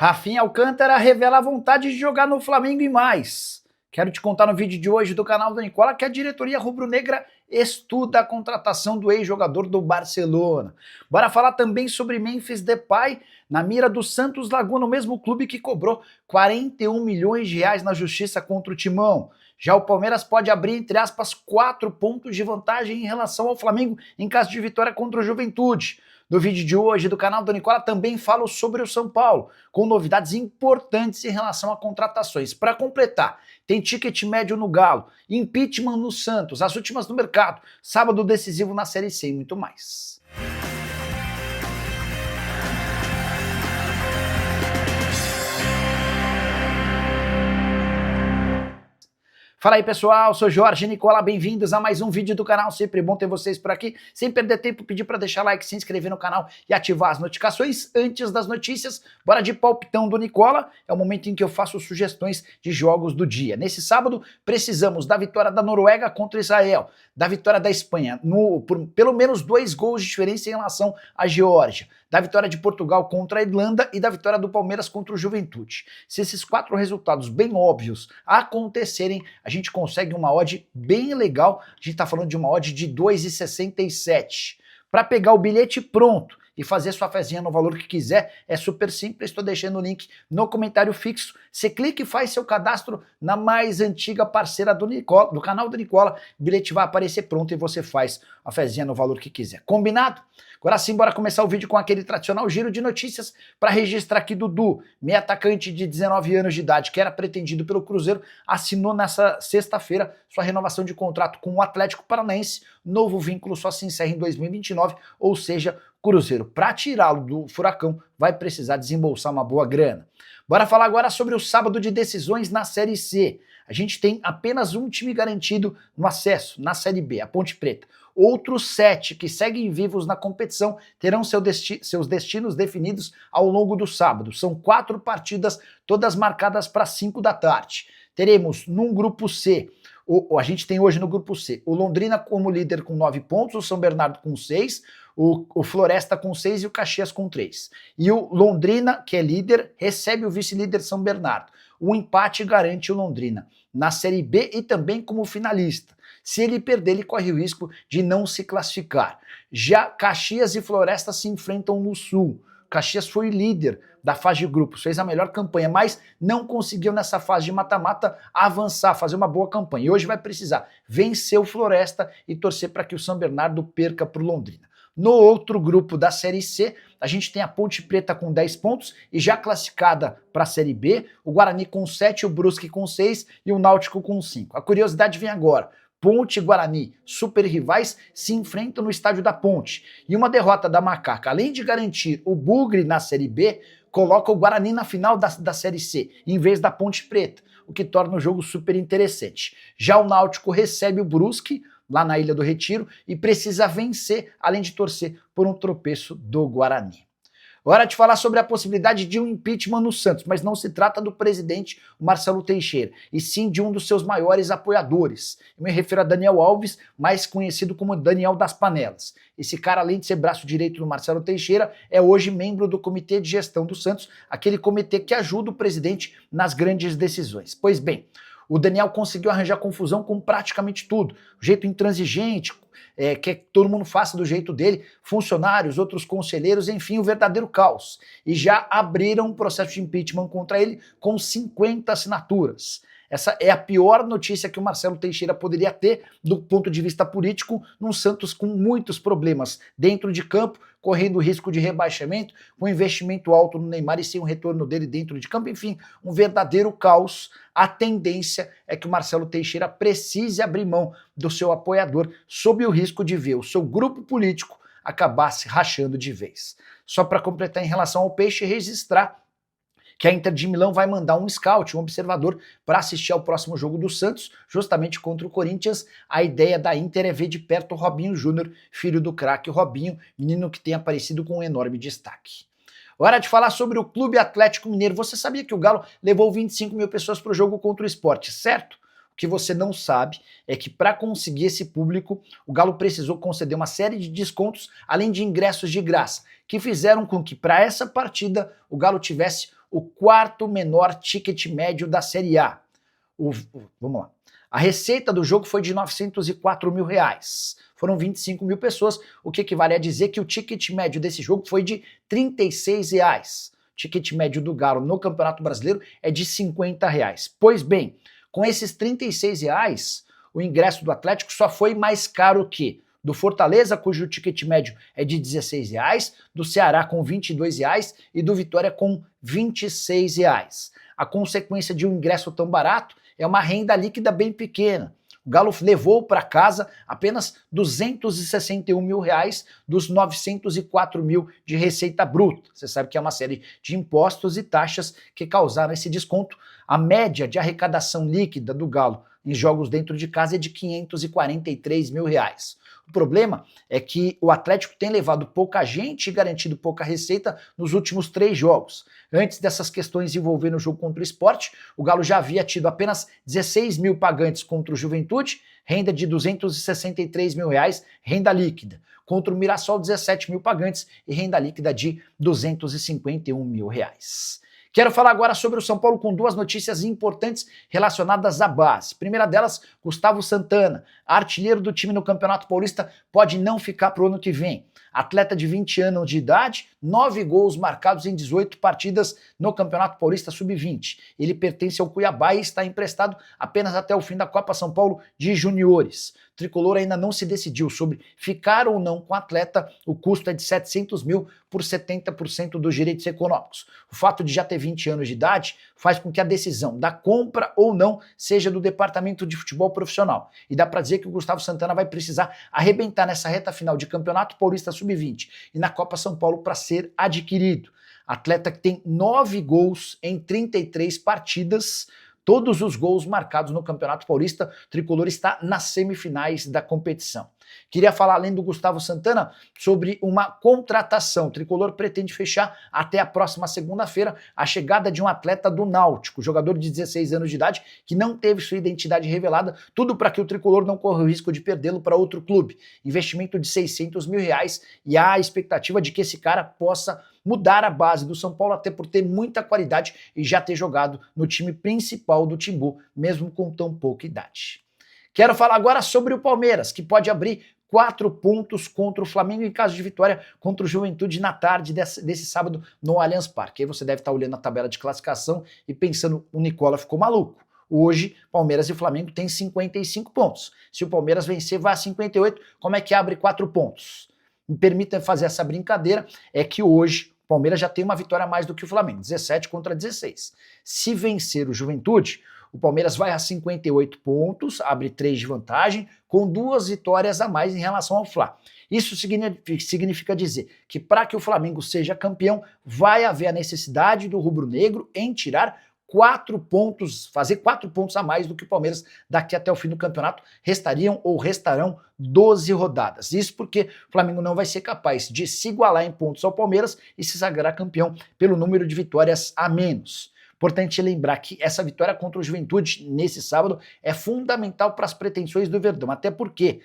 Rafinha Alcântara revela a vontade de jogar no Flamengo e mais. Quero te contar no vídeo de hoje do canal do Nicola que a diretoria rubro-negra estuda a contratação do ex-jogador do Barcelona. Bora falar também sobre Memphis Depay na mira do Santos Laguna, o mesmo clube que cobrou 41 milhões de reais na justiça contra o Timão. Já o Palmeiras pode abrir, entre aspas, 4 pontos de vantagem em relação ao Flamengo em caso de vitória contra o Juventude. No vídeo de hoje do canal do Nicola também falo sobre o São Paulo, com novidades importantes em relação a contratações. Para completar, tem ticket médio no Galo, impeachment no Santos, as últimas no mercado, sábado decisivo na Série C e muito mais. Fala aí pessoal, sou Jorge Nicola, bem-vindos a mais um vídeo do canal, sempre bom ter vocês por aqui. Sem perder tempo, pedir para deixar like, se inscrever no canal e ativar as notificações antes das notícias. Bora de palpitão do Nicola, é o momento em que eu faço sugestões de jogos do dia. Nesse sábado, precisamos da vitória da Noruega contra Israel, da vitória da Espanha, por pelo menos 2 gols de diferença em relação à Geórgia, da vitória de Portugal contra a Irlanda e da vitória do Palmeiras contra o Juventude. Se esses 4 resultados bem óbvios acontecerem, a gente consegue uma odd bem legal. A gente está falando de uma odd de 2,67. Para pegar o bilhete pronto e fazer sua fezinha no valor que quiser, é super simples, estou deixando o link no comentário fixo. Você clica e faz seu cadastro na mais antiga parceira do Nicola, do canal do Nicola, o bilhete vai aparecer pronto e você faz a fezinha no valor que quiser. Combinado? Agora sim, bora começar o vídeo com aquele tradicional giro de notícias para registrar aqui Dudu, meio atacante de 19 anos de idade, que era pretendido pelo Cruzeiro, assinou nessa sexta-feira sua renovação de contrato com o Atlético Paranaense. Novo vínculo só se encerra em 2029, ou seja, Cruzeiro, para tirá-lo do furacão, vai precisar desembolsar uma boa grana. Bora falar agora sobre o sábado de decisões na Série C. A gente tem apenas um time garantido no acesso, na Série B, a Ponte Preta. Outros 7 que seguem vivos na competição terão seus destinos definidos ao longo do sábado. São 4 partidas, todas marcadas para 5 da tarde. Teremos num grupo C, a gente tem hoje no grupo C, o Londrina como líder com 9 pontos, o São Bernardo com 6, o Floresta com 6 e o Caxias com 3. E o Londrina, que é líder, recebe o vice-líder São Bernardo. O empate garante o Londrina na Série B e também como finalista. Se ele perder, ele corre o risco de não se classificar. Já Caxias e Floresta se enfrentam no Sul. Caxias foi líder da fase de grupos, fez a melhor campanha, mas não conseguiu nessa fase de mata-mata avançar, fazer uma boa campanha. E hoje vai precisar vencer o Floresta e torcer para que o São Bernardo perca para o Londrina. No outro grupo da Série C, a gente tem a Ponte Preta com 10 pontos e já classificada para a Série B, o Guarani com 7, o Brusque com 6 e o Náutico com 5. A curiosidade vem agora. Ponte e Guarani, super rivais, se enfrentam no estádio da Ponte. E uma derrota da Macaca, além de garantir o Bugre na Série B, coloca o Guarani na final da Série C, em vez da Ponte Preta, o que torna o jogo super interessante. Já o Náutico recebe o Brusque, lá na Ilha do Retiro, e precisa vencer, além de torcer por um tropeço do Guarani. Hora de falar sobre a possibilidade de um impeachment no Santos, mas não se trata do presidente Marcelo Teixeira, e sim de um dos seus maiores apoiadores. Eu me refiro a Daniel Alves, mais conhecido como Daniel das Panelas. Esse cara, além de ser braço direito do Marcelo Teixeira, é hoje membro do Comitê de Gestão do Santos, aquele comitê que ajuda o presidente nas grandes decisões. Pois bem, o Daniel conseguiu arranjar confusão com praticamente tudo. O jeito intransigente, quer que todo mundo faça do jeito dele, funcionários, outros conselheiros, enfim, o verdadeiro caos. E já abriram um processo de impeachment contra ele com 50 assinaturas. Essa é a pior notícia que o Marcelo Teixeira poderia ter do ponto de vista político, num Santos com muitos problemas dentro de campo, correndo risco de rebaixamento, com investimento alto no Neymar e sem o retorno dele dentro de campo, enfim, um verdadeiro caos. A tendência é que o Marcelo Teixeira precise abrir mão do seu apoiador, sob o risco de ver o seu grupo político acabar se rachando de vez. Só para completar em relação ao Peixe, registrar que a Inter de Milão vai mandar um scout, um observador, para assistir ao próximo jogo do Santos, justamente contra o Corinthians. A ideia da Inter é ver de perto o Robinho Júnior, filho do craque Robinho, menino que tem aparecido com um enorme destaque. Hora de falar sobre o Clube Atlético Mineiro. Você sabia que o Galo levou 25 mil pessoas para o jogo contra o Sport, certo? O que você não sabe é que para conseguir esse público, o Galo precisou conceder uma série de descontos, além de ingressos de graça, que fizeram com que para essa partida o Galo tivesse o quarto menor ticket médio da Série A. Vamos lá. A receita do jogo foi de R$904 mil. Foram 25 mil pessoas, o que equivale a dizer que o ticket médio desse jogo foi de R$36. O ticket médio do Galo no Campeonato Brasileiro é de R$50. Pois bem, com esses R$36, o ingresso do Atlético só foi mais caro que do Fortaleza, cujo ticket médio é de R$16, do Ceará com R$22 e do Vitória com R$26. A consequência de um ingresso tão barato é uma renda líquida bem pequena. O Galo levou para casa apenas R$261 mil dos 904 mil de receita bruta. Você sabe que é uma série de impostos e taxas que causaram esse desconto. A média de arrecadação líquida do Galo em jogos dentro de casa é de R$543 mil. O problema é que o Atlético tem levado pouca gente e garantido pouca receita nos últimos 3 jogos. Antes dessas questões envolvendo o jogo contra o Sport, o Galo já havia tido apenas 16 mil pagantes contra o Juventude, renda de R$263 mil, renda líquida. Contra o Mirassol, 17 mil pagantes e renda líquida de R$251 mil. Quero falar agora sobre o São Paulo com 2 notícias importantes relacionadas à base. Primeira delas, Gustavo Santana, artilheiro do time no Campeonato Paulista, pode não ficar para o ano que vem. Atleta de 20 anos de idade, 9 gols marcados em 18 partidas no Campeonato Paulista Sub-20. Ele pertence ao Cuiabá e está emprestado apenas até o fim da Copa São Paulo de Juniores. O tricolor ainda não se decidiu sobre ficar ou não com o atleta, o custo é de 700 mil por 70% dos direitos econômicos. O fato de já ter 20 anos de idade faz com que a decisão da compra ou não seja do departamento de futebol profissional. E dá para dizer que o Gustavo Santana vai precisar arrebentar nessa reta final de Campeonato Paulista Sub-20 e na Copa São Paulo para ser adquirido. Atleta que tem 9 gols em 33 partidas, todos os gols marcados no Campeonato Paulista. O tricolor está nas semifinais da competição. Queria falar, além do Gustavo Santana, sobre uma contratação. O tricolor pretende fechar até a próxima segunda-feira a chegada de um atleta do Náutico, jogador de 16 anos de idade, que não teve sua identidade revelada, tudo para que o tricolor não corra o risco de perdê-lo para outro clube. Investimento de R$600 mil e há a expectativa de que esse cara possa mudar a base do São Paulo, até por ter muita qualidade e já ter jogado no time principal do Timbu, mesmo com tão pouca idade. Quero falar agora sobre o Palmeiras, que pode abrir 4 pontos contra o Flamengo em caso de vitória contra o Juventude na tarde desse sábado no Allianz Parque. Aí você deve estar olhando a tabela de classificação e pensando, o Nicola ficou maluco. Hoje, Palmeiras e Flamengo têm 55 pontos. Se o Palmeiras vencer, vai a 58. Como é que abre 4 pontos? Me permitam fazer essa brincadeira, é que hoje o Palmeiras já tem uma vitória a mais do que o Flamengo, 17 contra 16. Se vencer o Juventude, o Palmeiras vai a 58 pontos, abre 3 de vantagem, com 2 vitórias a mais em relação ao Fla. Isso significa dizer que para que o Flamengo seja campeão, vai haver a necessidade do rubro-negro em tirar 4 pontos, fazer 4 pontos a mais do que o Palmeiras daqui até o fim do campeonato. Restariam ou restarão 12 rodadas. Isso porque o Flamengo não vai ser capaz de se igualar em pontos ao Palmeiras e se sagrar campeão pelo número de vitórias a menos. Importante lembrar que essa vitória contra o Juventude nesse sábado é fundamental para as pretensões do Verdão, até porque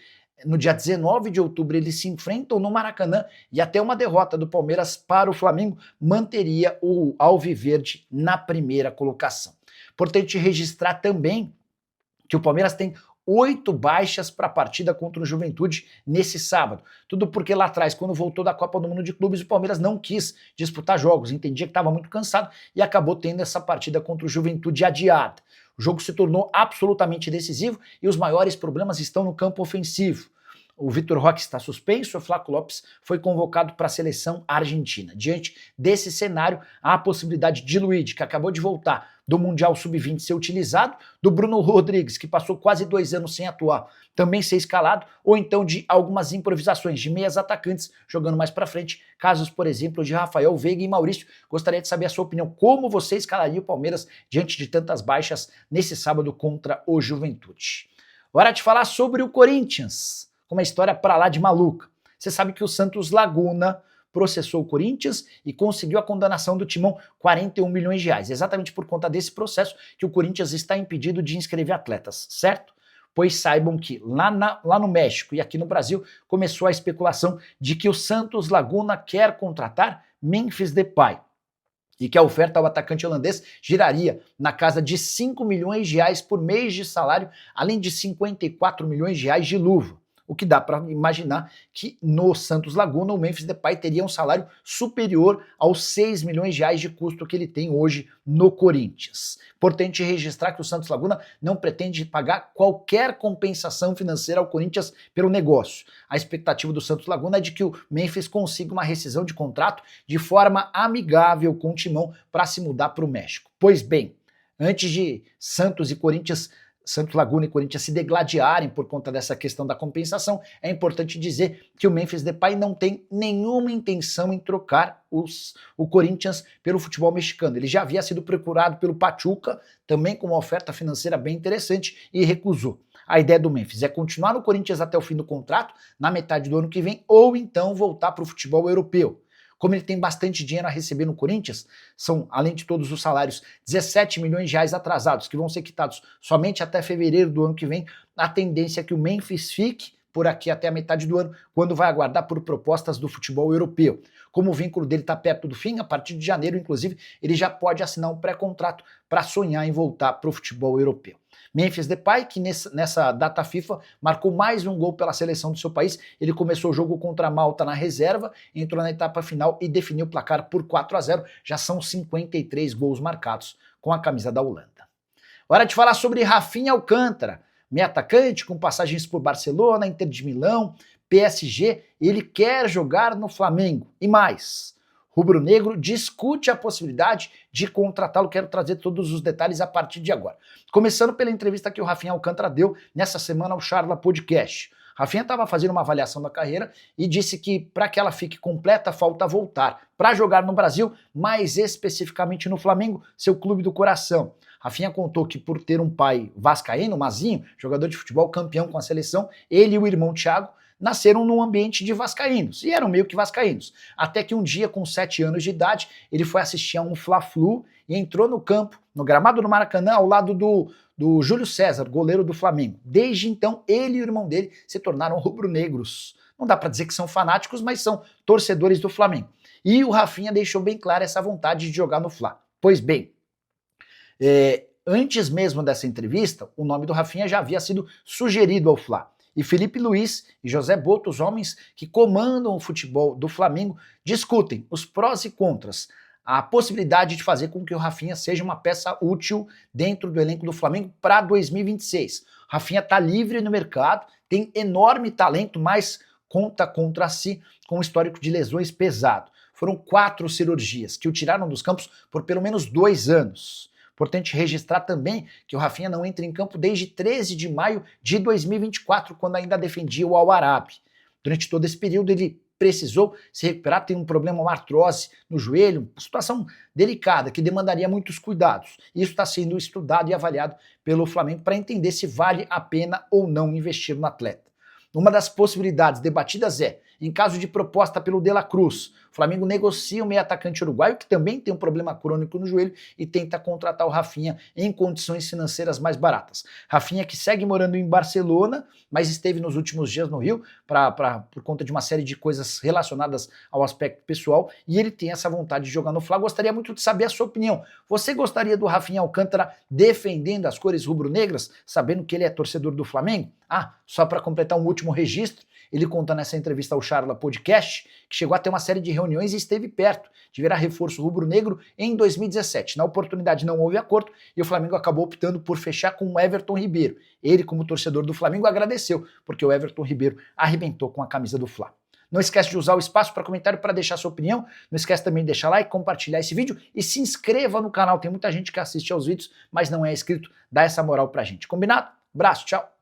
no dia 19 de outubro eles se enfrentam no Maracanã e até uma derrota do Palmeiras para o Flamengo manteria o Alviverde na primeira colocação. Importante registrar também que o Palmeiras tem 8 baixas para a partida contra o Juventude nesse sábado. Tudo porque lá atrás, quando voltou da Copa do Mundo de Clubes, o Palmeiras não quis disputar jogos, entendia que estava muito cansado e acabou tendo essa partida contra o Juventude adiada. O jogo se tornou absolutamente decisivo e os maiores problemas estão no campo ofensivo. O Vitor Roque está suspenso, o Flaco Lopes foi convocado para a seleção argentina. Diante desse cenário, há a possibilidade de Luiz, que acabou de voltar do Mundial Sub-20, ser utilizado, do Bruno Rodrigues, que passou quase 2 anos sem atuar, também ser escalado, ou então de algumas improvisações de meias atacantes jogando mais para frente, casos, por exemplo, de Rafael Veiga e Maurício. Gostaria de saber a sua opinião, como você escalaria o Palmeiras diante de tantas baixas nesse sábado contra o Juventude. Hora de falar sobre o Corinthians, com uma história para lá de maluca. Você sabe que o Santos Laguna processou o Corinthians e conseguiu a condenação do Timão, 41 milhões de reais. Exatamente por conta desse processo que o Corinthians está impedido de inscrever atletas, certo? Pois saibam que lá no México e aqui no Brasil começou a especulação de que o Santos Laguna quer contratar Memphis Depay. e que a oferta ao atacante holandês giraria na casa de 5 milhões de reais por mês de salário, além de 54 milhões de reais de luva. O que dá para imaginar que no Santos Laguna o Memphis Depay teria um salário superior aos 6 milhões de reais de custo que ele tem hoje no Corinthians. Importante registrar que o Santos Laguna não pretende pagar qualquer compensação financeira ao Corinthians pelo negócio. A expectativa do Santos Laguna é de que o Memphis consiga uma rescisão de contrato de forma amigável com o Timão para se mudar para o México. Pois bem, antes de Santos Laguna e Corinthians se degladiarem por conta dessa questão da compensação, é importante dizer que o Memphis Depay não tem nenhuma intenção em trocar o Corinthians pelo futebol mexicano. Ele já havia sido procurado pelo Pachuca, também com uma oferta financeira bem interessante, e recusou. A ideia do Memphis é continuar no Corinthians até o fim do contrato, na metade do ano que vem, ou então voltar para o futebol europeu. Como ele tem bastante dinheiro a receber no Corinthians, são, além de todos os salários, 17 milhões de reais atrasados, que vão ser quitados somente até fevereiro do ano que vem, a tendência é que o Memphis fique por aqui até a metade do ano, quando vai aguardar por propostas do futebol europeu. Como o vínculo dele está perto do fim, a partir de janeiro, inclusive, ele já pode assinar um pré-contrato para sonhar em voltar para o futebol europeu. Memphis Depay, que nessa data FIFA marcou mais um gol pela seleção do seu país. Ele começou o jogo contra a Malta na reserva, entrou na etapa final e definiu o placar por 4-0. Já são 53 gols marcados com a camisa da Holanda. Hora de falar sobre Rafinha Alcântara, meio atacante com passagens por Barcelona, Inter de Milão, PSG. Ele quer jogar no Flamengo e mais. Rubro-negro discute a possibilidade de contratá-lo. Quero trazer todos os detalhes a partir de agora. Começando pela entrevista que o Rafinha Alcântara deu nessa semana ao Charla Podcast. Rafinha estava fazendo uma avaliação da carreira e disse que para que ela fique completa falta voltar para jogar no Brasil, mais especificamente no Flamengo, seu clube do coração. Rafinha contou que por ter um pai vascaíno, Mazinho, jogador de futebol campeão com a seleção, ele e o irmão Thiago nasceram num ambiente de vascaínos, e eram meio que vascaínos. Até que um dia, com 7 anos de idade, ele foi assistir a um Fla-Flu e entrou no campo, no gramado do Maracanã, ao lado do Júlio César, goleiro do Flamengo. Desde então, ele e o irmão dele se tornaram rubro-negros. Não dá para dizer que são fanáticos, mas são torcedores do Flamengo. E o Rafinha deixou bem clara essa vontade de jogar no Fla. Pois bem, antes mesmo dessa entrevista, o nome do Rafinha já havia sido sugerido ao Fla. E Felipe Luiz e José Boto, os homens que comandam o futebol do Flamengo, discutem os prós e contras, a possibilidade de fazer com que o Rafinha seja uma peça útil dentro do elenco do Flamengo para 2026. Rafinha está livre no mercado, tem enorme talento, mas conta contra si com um histórico de lesões pesado. Foram 4 cirurgias que o tiraram dos campos por pelo menos 2 anos. Importante registrar também que o Rafinha não entra em campo desde 13 de maio de 2024, quando ainda defendia o Al-Arabi. Durante todo esse período ele precisou se recuperar, tem um problema, uma artrose no joelho, uma situação delicada que demandaria muitos cuidados. Isso está sendo estudado e avaliado pelo Flamengo para entender se vale a pena ou não investir no atleta. Uma das possibilidades debatidas é, em caso de proposta pelo De La Cruz, o Flamengo negocia o meio atacante uruguaio, que também tem um problema crônico no joelho, e tenta contratar o Rafinha em condições financeiras mais baratas. Rafinha que segue morando em Barcelona, mas esteve nos últimos dias no Rio por conta de uma série de coisas relacionadas ao aspecto pessoal, e ele tem essa vontade de jogar no Fla. Gostaria muito de saber a sua opinião. Você gostaria do Rafinha Alcântara defendendo as cores rubro-negras, sabendo que ele é torcedor do Flamengo? Só para completar um último registro, ele conta nessa entrevista ao Charla Podcast que chegou a ter uma série de reuniões e esteve perto de virar reforço rubro-negro em 2017. Na oportunidade não houve acordo e o Flamengo acabou optando por fechar com o Everton Ribeiro. Ele, como torcedor do Flamengo, agradeceu, porque o Everton Ribeiro arrebentou com a camisa do Fla. Não esquece de usar o espaço para comentário para deixar sua opinião. Não esquece também de deixar like, compartilhar esse vídeo e se inscreva no canal. Tem muita gente que assiste aos vídeos, mas não é inscrito. Dá essa moral pra gente. Combinado? Abraço, tchau!